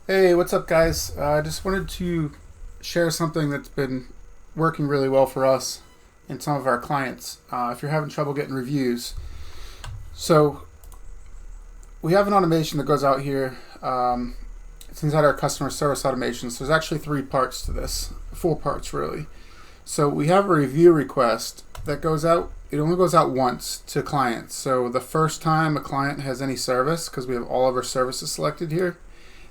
Hey, what's up, guys? I just wanted to share something that's been working really well for us and some of our clients. If you're having trouble getting reviews, so we have an automation that goes out here. It's inside our customer service automation. So there's actually three parts to this, four parts really. So we have a review request that goes out. It only goes out once to clients. So the first time a client has any service, because we have all of our services selected here,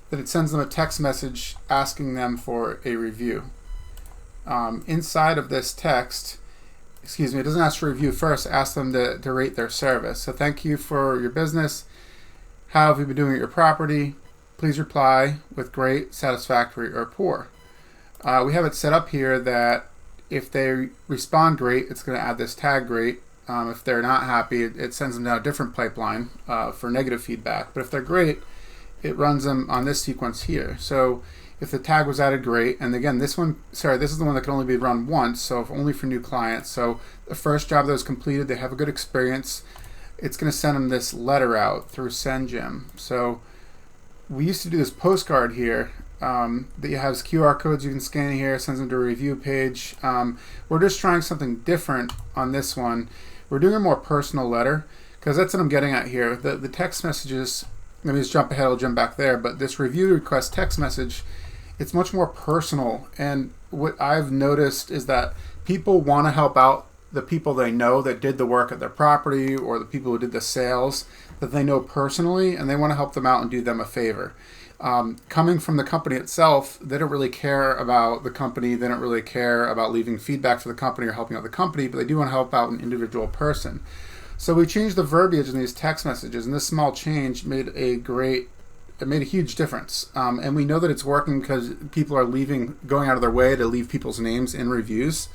then it sends them a text message asking them for a review. Inside of this text, it doesn't ask for a review first, it asks them to rate their service. So thank you for your business. How have you been doing at your property? Please reply with great, satisfactory, or poor. We have it set up here that if they respond great, it's going to add this tag great. If they're not happy, it sends them down a different pipeline for negative feedback. But if they're great, it runs them on this sequence here. So if the tag was added, great. And again, this is the one that can only be run once, so if only for new clients. So the first job that was completed, they have a good experience. It's going to send them this letter out through SendJim. So we used to do this postcard here that you have QR codes you can scan here, sends them to a review page. We're just trying something different on this one. We're doing a more personal letter because that's what I'm getting at here. The text messages, let me just jump ahead, I'll jump back there, but this review request text message, it's much more personal. And what I've noticed is that people want to help out the people they know that did the work at their property, or the people who did the sales that they know personally, and they want to help them out and do them a favor. Coming from the company itself, they don't really care about the company, they don't really care about leaving feedback for the company or helping out the company, but they do want to help out an individual person. So we changed the verbiage in these text messages, and this small change made a huge difference. And we know that it's working because people are going out of their way to leave people's names in reviews.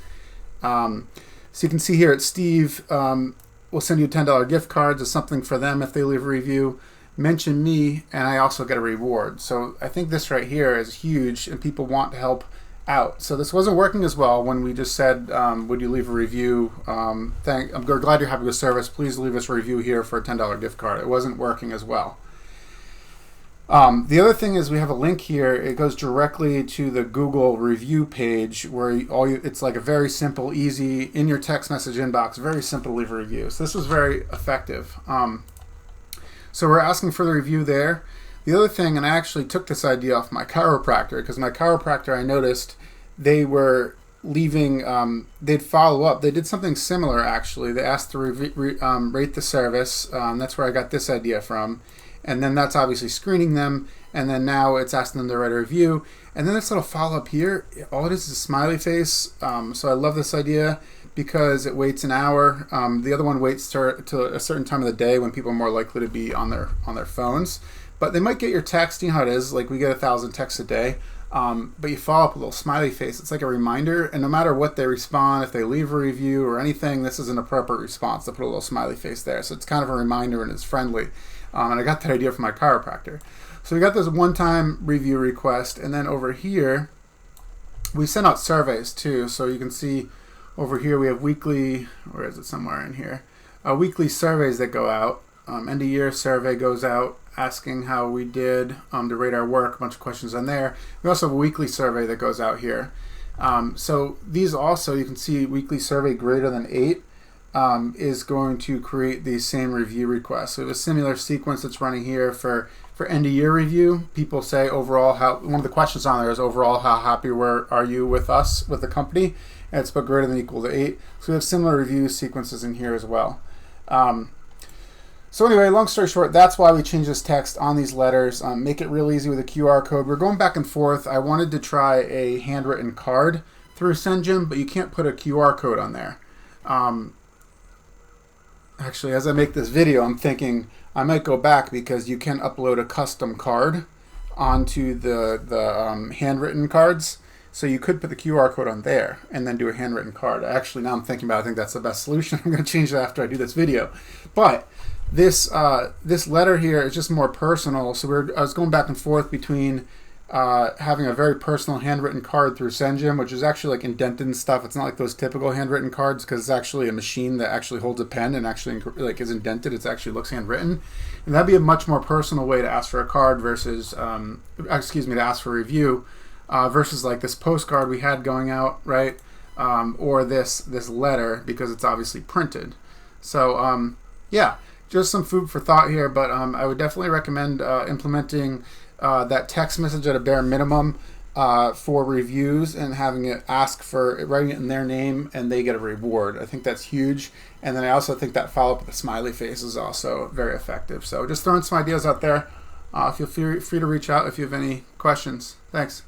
So you can see here at Steve, we'll send you a $10 gift cards as something for them if they leave a review. Mention me, and I also get a reward. So I think this right here is huge, and people want to help out. So this wasn't working as well when we just said, would you leave a review? I'm glad you're happy with service. Please leave us a review here for a $10 gift card. It wasn't working as well. The other thing is we have a link here. It goes directly to the Google review page where it's like a very simple, easy, in your text message inbox, very simple to leave a review. So this was very effective. So we're asking for the review there. The other thing, and I actually took this idea off my chiropractor, because my chiropractor, I noticed they were leaving, they'd follow up. They did something similar, actually. They asked to rate the service. That's where I got this idea from. And then that's obviously screening them. And then now it's asking them to write a review. And then this little follow-up here, all it is a smiley face. So I love this idea because it waits an hour. The other one waits to a certain time of the day when people are more likely to be on their phones. But they might get your text. You know how it is. Like, we get 1,000 texts a day. But you follow up with a little smiley face. It's like a reminder. And no matter what they respond, if they leave a review or anything, this is an appropriate response to put a little smiley face there. So it's kind of a reminder and it's friendly. And I got that idea from my chiropractor. So we got this one-time review request. And then over here, we send out surveys too. So you can see over here we have weekly, where is it, somewhere in here, weekly surveys that go out. End of year survey goes out asking how we did to rate our work, a bunch of questions on there. We also have a weekly survey that goes out here. So these also, you can see weekly survey greater than 8 is going to create these same review requests. So we have a similar sequence that's running here for end of year review. People say overall, one of the questions on there is overall, how happy are you with us, with the company? And it's put greater than equal to 8. So we have similar review sequences in here as well. So anyway, long story short, that's why we changed this text on these letters. Make it real easy with a QR code. We're going back and forth. I wanted to try a handwritten card through SendJim, but you can't put a QR code on there. Actually, as I make this video, I'm thinking I might go back because you can upload a custom card onto the handwritten cards. So you could put the QR code on there and then do a handwritten card. Actually, now I'm thinking about it, I think that's the best solution. I'm going to change that after I do this video. But this letter here is just more personal. So I was going back and forth between having a very personal handwritten card through SendJim, which is actually like indented and stuff. It's not like those typical handwritten cards because it's actually a machine that actually holds a pen and actually like is indented. It actually looks handwritten, and that'd be a much more personal way to ask for a card versus, to ask for a review, versus like this postcard we had going out, right? Or this letter because it's obviously printed. So yeah, just some food for thought here, but I would definitely recommend implementing that text message at a bare minimum for reviews and having it ask for writing it in their name and they get a reward. I think that's huge. And then I also think that follow-up with a smiley face is also very effective. So just throwing some ideas out there. Feel free to reach out if you have any questions. Thanks.